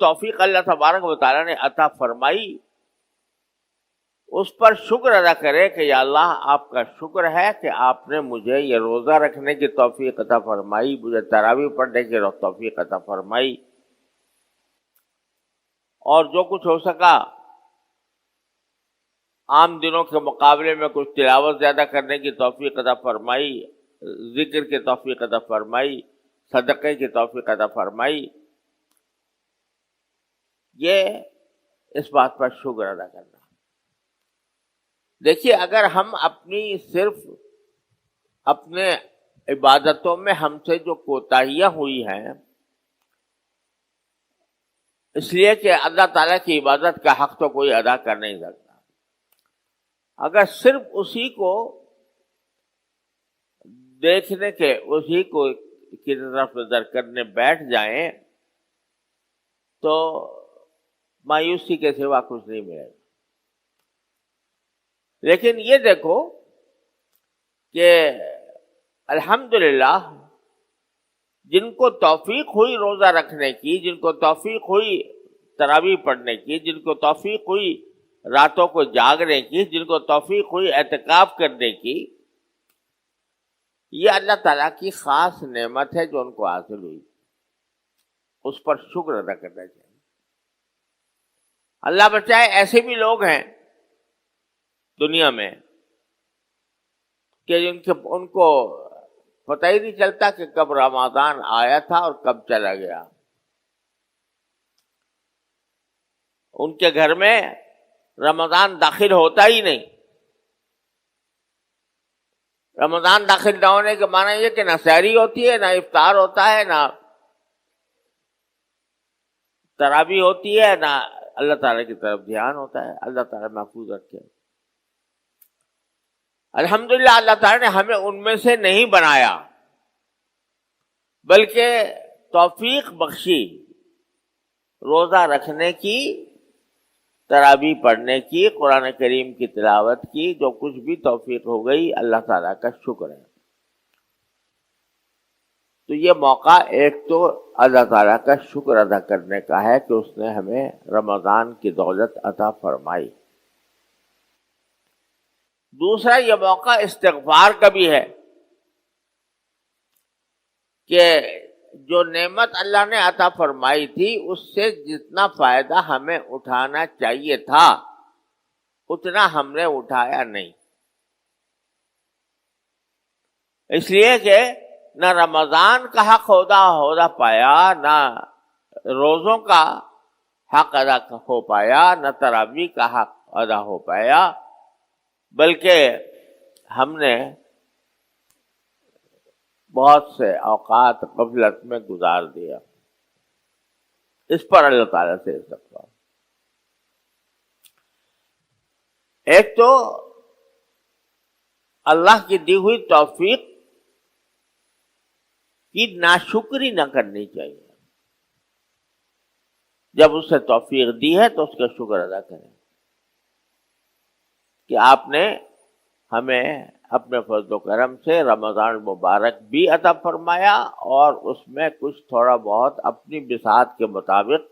توفیق اللہ تبارک و تعالیٰ نے عطا فرمائی اس پر شکر ادا کرے کہ یا اللہ آپ کا شکر ہے کہ آپ نے مجھے یہ روزہ رکھنے کی توفیق عطا فرمائی، مجھے تراویح پڑھنے کی توفیق عطا فرمائی، اور جو کچھ ہو سکا عام دنوں کے مقابلے میں کچھ تلاوت زیادہ کرنے کی توفیق عطا فرمائی، ذکر کی توفیق عطا فرمائی، صدقے کی توفیق عطا فرمائی. یہ اس بات پر شکر ادا کرنا. دیکھیے اگر ہم صرف اپنے عبادتوں میں ہم سے جو کوتاہیاں ہوئی ہیں اس لیے کہ اللہ تعالیٰ کی عبادت کا حق تو کوئی ادا کر نہیں سکتا، اگر صرف اسی کو دیکھنے کے اسی کو کی طرف نظر کرنے بیٹھ جائیں تو مایوسی کے سوا کچھ نہیں ملے گا. لیکن یہ دیکھو کہ الحمدللہ جن کو توفیق ہوئی روزہ رکھنے کی، جن کو توفیق ہوئی تراویح پڑھنے کی، جن کو توفیق ہوئی راتوں کو جاگنے کی، جن کو توفیق ہوئی اعتکاف کرنے کی، یہ اللہ تعالیٰ کی خاص نعمت ہے جو ان کو حاصل ہوئی. اس پر شکر ادا کرنا چاہیے. اللہ بچائے ایسے بھی لوگ ہیں دنیا میں کہ ان کو پتہ ہی نہیں چلتا کہ کب رمضان آیا تھا اور کب چلا گیا. ان کے گھر میں رمضان داخل ہوتا ہی نہیں. رمضان داخل نہ ہونے کے معنی یہ کہ نہ سحری ہوتی ہے، نہ افطار ہوتا ہے، نہ تراویح ہوتی ہے، نہ اللہ تعالیٰ کی طرف دھیان ہوتا ہے. اللہ تعالیٰ محفوظ رکھے. الحمدللہ اللہ تعالیٰ نے ہمیں ان میں سے نہیں بنایا بلکہ توفیق بخشی روزہ رکھنے کی، تراویح پڑھنے کی، قرآن کریم کی تلاوت کی. جو کچھ بھی توفیق ہو گئی اللہ تعالیٰ کا شکر ہے. تو یہ موقع ایک تو اللہ تعالیٰ کا شکر ادا کرنے کا ہے کہ اس نے ہمیں رمضان کی دولت عطا فرمائی. دوسرا یہ موقع استغفار کا بھی ہے کہ جو نعمت اللہ نے عطا فرمائی تھی اس سے جتنا فائدہ ہمیں اٹھانا چاہیے تھا اتنا ہم نے اٹھایا نہیں. اس لیے کہ نہ رمضان کا حق ادا پایا، نہ روزوں کا حق ادا ہو پایا، نہ تراویح کا حق ادا ہو پایا، بلکہ ہم نے بہت سے اوقات غفلت میں گزار دیا. اس پر اللہ تعالیٰ سے استغفار. ایک تو اللہ کی دی ہوئی توفیق کی ناشکری نہ کرنی چاہیے. جب اس سے توفیق دی ہے تو اس کا شکر ادا کریں کہ آپ نے ہمیں اپنے فضل و کرم سے رمضان مبارک بھی عطا فرمایا اور اس میں کچھ تھوڑا بہت اپنی بساط کے مطابق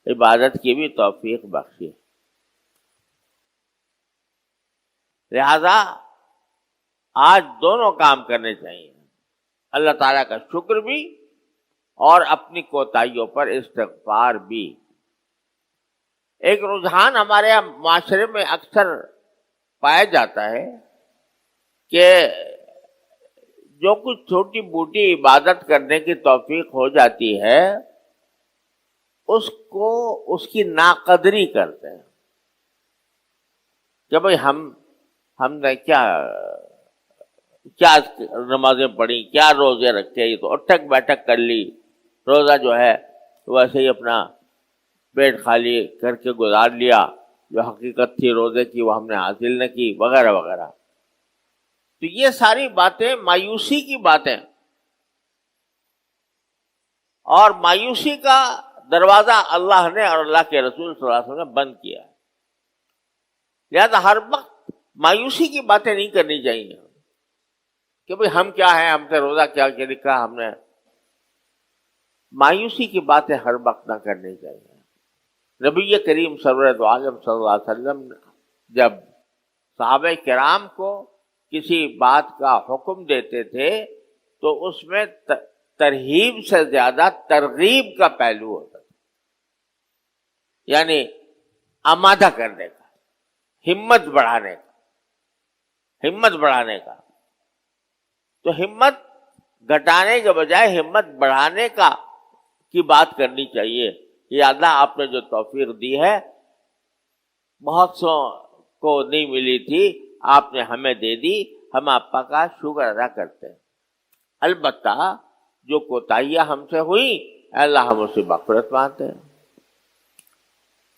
عبادت کی بھی توفیق بخشی. لہذا آج دونوں کام کرنے چاہیے، اللہ تعالیٰ کا شکر بھی اور اپنی کوتاہیوں پر استغفار بھی. ایک رجحان ہمارے معاشرے میں اکثر پایا جاتا ہے کہ جو کچھ چھوٹی موٹی عبادت کرنے کی توفیق ہو جاتی ہے اس کو اس کی ناقدری کرتے ہیں کہ بھئی ہم نے کیا نمازیں پڑھی، کیا روزے رکھے، یہ تو اٹھک بیٹھک کر لی، روزہ جو ہے ویسے ہی اپنا پیٹ خالی کر کے گزار لیا، جو حقیقت تھی روزے کی وہ ہم نے حاصل نہ کی، وغیرہ وغیرہ. تو یہ ساری باتیں مایوسی کی باتیں، اور مایوسی کا دروازہ اللہ نے اور اللہ کے رسول صلی اللہ علیہ وسلم نے بند کیا ہے. لہذا ہر وقت مایوسی کی باتیں نہیں کرنی چاہیے کہ بھئی ہم کیا ہیں، ہم سے روزہ کیا لکھا ہم نے. مایوسی کی باتیں ہر وقت نہ کرنی چاہیے۔ نبی کریم سرور دو عالم صلی اللہ علیہ وسلم جب صحابہ کرام کو کسی بات کا حکم دیتے تھے تو اس میں ترہیب سے زیادہ ترغیب کا پہلو ہوتا تھا، یعنی آمادہ کرنے کا، ہمت بڑھانے کا۔ تو ہمت گھٹانے کے بجائے ہمت بڑھانے کی بات کرنی چاہیے۔ یہ اللہ آپ نے جو توفیق دی ہے بہت سو کو نہیں ملی تھی، آپ نے ہمیں دے دی، ہم آپ کا شکر ادا کرتے ہیں۔ البتہ جو کوتاہیاں ہم سے ہوئی اللہ ہم اسے مغفرت مانتے ہیں۔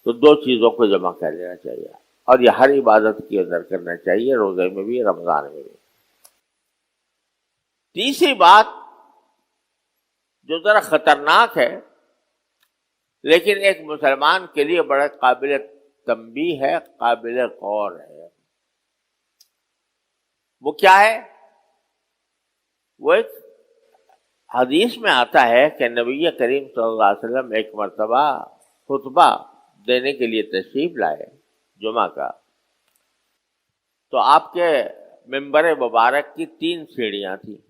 تو دو چیزوں کو جمع کر لینا چاہیے، اور یہ ہر عبادت کے اندر کرنا چاہیے، روزے میں بھی رمضان میں بھی۔ تیسری بات جو ذرا خطرناک ہے لیکن ایک مسلمان کے لیے بڑا قابل تنبیہ ہے، قابل غور ہے، وہ کیا ہے؟ وہ ایک حدیث میں آتا ہے کہ نبی کریم صلی اللہ علیہ وسلم ایک مرتبہ خطبہ دینے کے لیے تشریف لائے جمعہ کا، تو آپ کے منبر مبارک کی 3 سیڑھیاں تھیں۔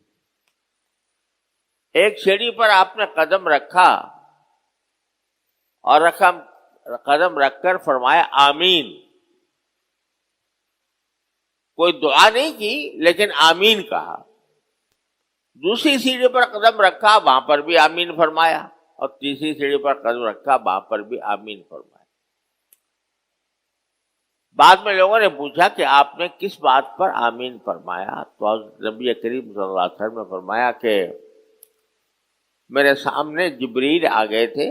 ایک سیڑھی پر آپ نے قدم رکھا اور قدم رکھ کر فرمایا آمین، کوئی دعا نہیں کی لیکن آمین کہا۔ دوسری سیڑھی پر قدم رکھا، وہاں پر بھی آمین فرمایا، اور تیسری سیڑھی پر قدم رکھا، وہاں پر بھی آمین فرمایا۔ بعد میں لوگوں نے پوچھا کہ آپ نے کس بات پر آمین فرمایا؟ تو نبی کریم صلی اللہ علیہ وسلم نے فرمایا کہ میرے سامنے جبریل آ گئے تھے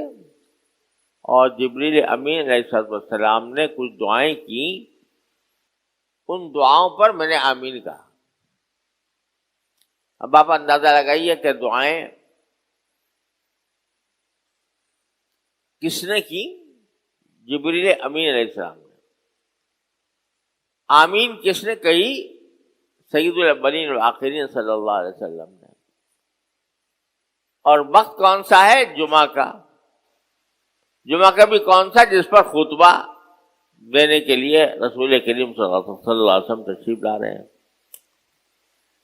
اور جبریل امین علیہ السلام نے کچھ دعائیں کی، ان دعاؤں پر میں نے آمین کہا۔ اب آپ اندازہ لگائیے کہ دعائیں کس نے کی؟ جبریل امین علیہ السلام نے۔ آمین کس نے کہی؟ سید الاولین والآخرین صلی اللہ علیہ وسلم نے۔ اور وقت کون سا ہے؟ جمعہ کا۔ جمعہ کا بھی کون سا؟ جس پر خطبہ دینے کے لیے رسول کریم صلی اللہ علیہ وسلم تشریف لا رہے ہیں۔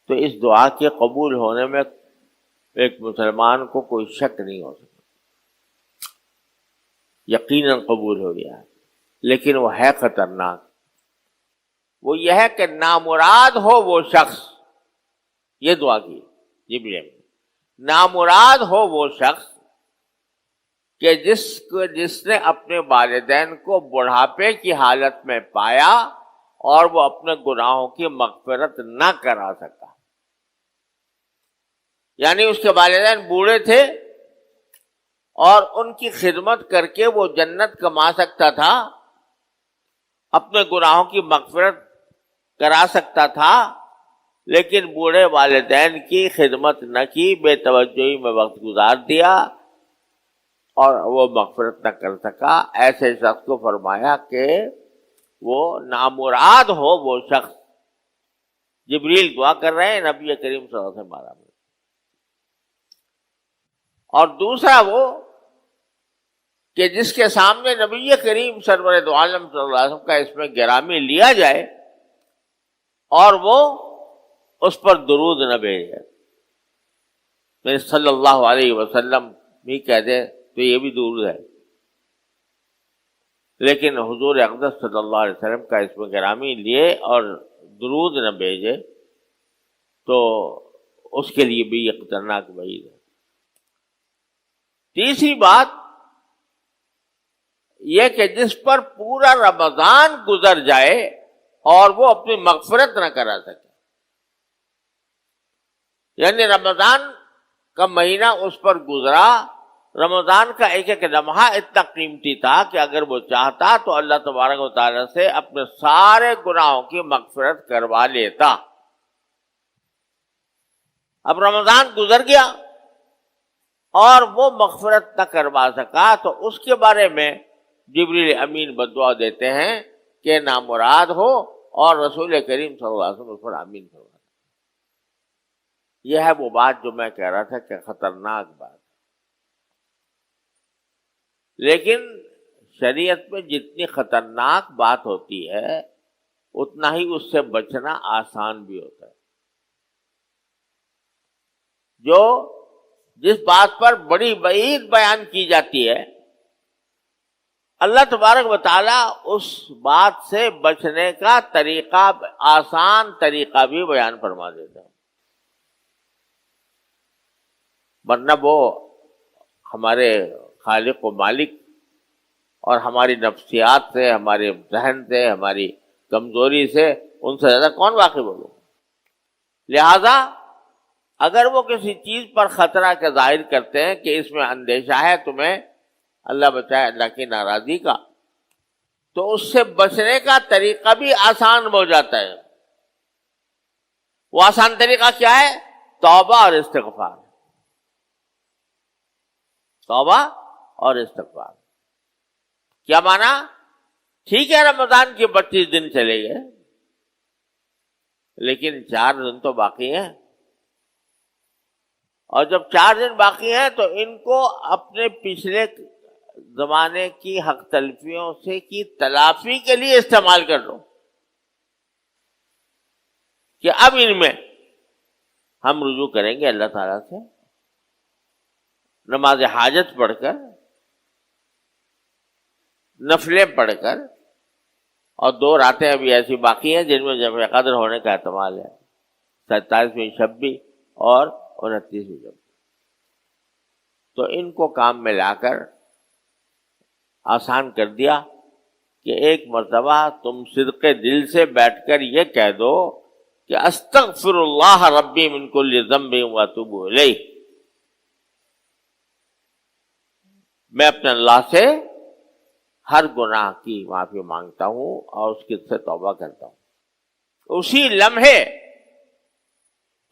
تو اس دعا کے قبول ہونے میں ایک مسلمان کو کوئی شک نہیں ہو سکتا، یقیناً قبول ہو گیا، لیکن وہ ہے خطرناک۔ وہ یہ ہے کہ نامراد ہو وہ شخص، یہ دعا کی جبریل، نامراد ہو وہ شخص کہ جس نے اپنے والدین کو بڑھاپے کی حالت میں پایا اور وہ اپنے گناہوں کی مغفرت نہ کرا سکا۔ یعنی اس کے والدین بوڑھے تھے اور ان کی خدمت کر کے وہ جنت کما سکتا تھا، اپنے گناہوں کی مغفرت کرا سکتا تھا، لیکن بوڑھے والدین کی خدمت نہ کی، بے توجہی میں وقت گزار دیا اور وہ مغفرت نہ کر سکا۔ ایسے شخص کو فرمایا کہ وہ نامراد ہو وہ شخص۔ جبریل دعا کر رہے ہیں نبی کریم صلی اللہ علیہ وسلم۔ اور دوسرا وہ کہ جس کے سامنے نبی کریم سرور دو عالم صلی اللہ علیہ وسلم کا اس میں گرامی لیا جائے اور وہ اس پر درود نہ بھیجے، میں صلی اللہ علیہ وسلم بھی کہہ دے تو یہ بھی درود ہے، لیکن حضور اقدس صلی اللہ علیہ وسلم کا اس میں گرامی لیے اور درود نہ بھیجے تو اس کے لیے بھی یہ خطرناک وعید ہے۔ تیسری بات یہ کہ جس پر پورا رمضان گزر جائے اور وہ اپنی مغفرت نہ کرا سکے، یعنی رمضان کا مہینہ اس پر گزرا، رمضان کا ایک ایک لمحہ اتنا قیمتی تھا کہ اگر وہ چاہتا تو اللہ تبارک و تعالیٰ سے اپنے سارے گناہوں کی مغفرت کروا لیتا۔ اب رمضان گزر گیا اور وہ مغفرت نہ کروا سکا تو اس کے بارے میں جبریل امین بدعا دیتے ہیں کہ نامراد ہو، اور رسول کریم صلی اللہ علیہ وسلم اس پر آمین فرماتے۔ یہ ہے وہ بات جو میں کہہ رہا تھا کہ خطرناک بات۔ لیکن شریعت میں جتنی خطرناک بات ہوتی ہے اتنا ہی اس سے بچنا آسان بھی ہوتا ہے. جو جس بات پر بڑی وعید بیان کی جاتی ہے اللہ تبارک و تعالیٰ اس بات سے بچنے کا طریقہ، آسان طریقہ بھی بیان فرما دیتا ہے. ورنہ وہ ہمارے خالق و مالک اور ہماری نفسیات سے، ہمارے ذہن سے، ہماری کمزوری سے ان سے زیادہ کون واقف ہوگا؟ لہذا اگر وہ کسی چیز پر خطرہ کا ظاہر کرتے ہیں کہ اس میں اندیشہ ہے تمہیں، اللہ بچائے اللہ کی ناراضی کا، تو اس سے بچنے کا طریقہ بھی آسان ہو جاتا ہے. وہ آسان طریقہ کیا ہے؟ توبہ اور استغفار. توبہ اور استغفار. کیا مانا؟ ٹھیک ہے رمضان کے 32 دن چلے گئے، لیکن 4 دن تو باقی ہیں، اور جب 4 دن باقی ہیں تو ان کو اپنے پچھلے زمانے کی حق تلفیوں سے کی تلافی کے لیے استعمال کر لو کہ اب ان میں ہم رجوع کریں گے اللہ تعالیٰ سے. نماز حاجت پڑھ کر، نفلیں پڑھ کر، اور 2 راتیں ابھی ایسی باقی ہیں جن میں جمع قدر ہونے کا احتمال ہے، 27ویں شب بھی اور 29ویں شب. تو ان کو کام میں لا کر آسان کر دیا کہ ایک مرتبہ تم صدق دل سے بیٹھ کر یہ کہہ دو کہ استغفر اللہ ربی من کل ذنب واتوب الیہ، میں اپنے اللہ سے ہر گناہ کی معافی مانگتا ہوں اور اس کی سے توبہ کرتا ہوں. اسی لمحے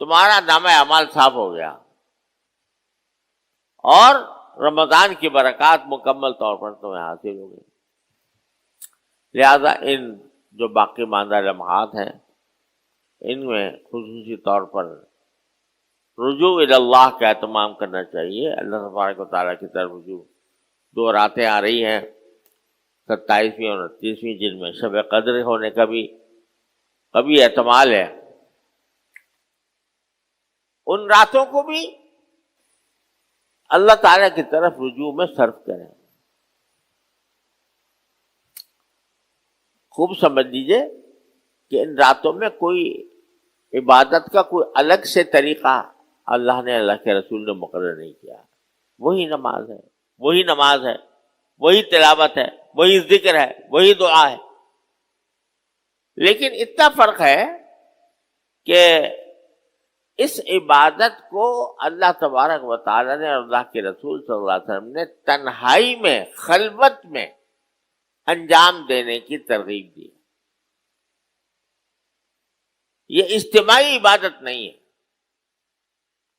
تمہارا نامہ اعمال صاف ہو گیا اور رمضان کی برکات مکمل طور پر تمہیں حاصل ہو گئی. لہذا ان جو باقی ماندہ لمحات ہیں ان میں خصوصی طور پر رجوع الی اللہ کا اہتمام کرنا چاہیے. اللہ تبارک و تعالیٰ کی طرف رجوع. 2 راتیں آ رہی ہیں، 27ویں اور 29ویں، جن میں شب قدر ہونے کا بھی کبھی احتمال ہے. ان راتوں کو بھی اللہ تعالیٰ کی طرف رجوع میں صرف کریں. خوب سمجھ لیجئے کہ ان راتوں میں کوئی عبادت کا کوئی الگ سے طریقہ اللہ نے، اللہ کے رسول نے مقرر نہیں کیا. وہی نماز ہے، وہی نماز ہے، وہی تلاوت ہے، وہی ذکر ہے، وہی دعا ہے. لیکن اتنا فرق ہے کہ اس عبادت کو اللہ تبارک و تعالیٰ نے اور اللہ کے رسول صلی اللہ علیہ وسلم نے تنہائی میں، خلوت میں انجام دینے کی ترغیب دی. یہ اجتماعی عبادت نہیں ہے،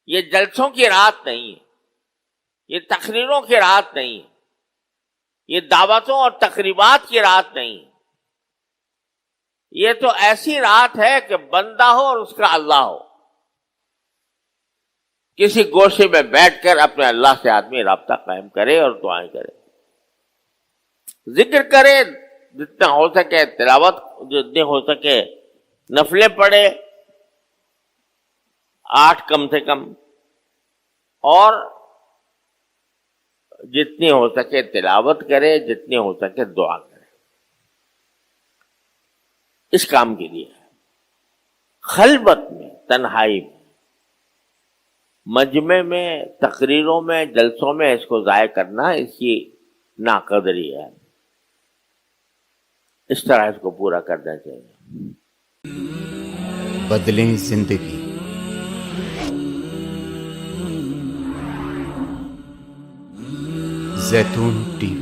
یہ جلسوں کی رات نہیں ہے، یہ تقریروں کی رات نہیں ہے، یہ دعوتوں اور تقریبات کی رات نہیں ہے. یہ تو ایسی رات ہے کہ بندہ ہو اور اس کا اللہ ہو. کسی گوشے میں بیٹھ کر اپنے اللہ سے آدمی رابطہ قائم کرے اور دعائیں کرے، ذکر کرے جتنا ہو سکے، تلاوت جتنی ہو سکے، نفلیں پڑھے 8 کم سے کم، اور جتنی ہو سکے تلاوت کرے، جتنی ہو سکے دعا کرے. اس کام کے لیے خلوت میں، تنہائی میں، مجمع میں، تقریروں میں، جلسوں میں اس کو ضائع کرنا اس کی ناقدری ہے. اس طرح اس کو پورا کرنا چاہیے. بدلیں زندگی. زیتون ٹی وی.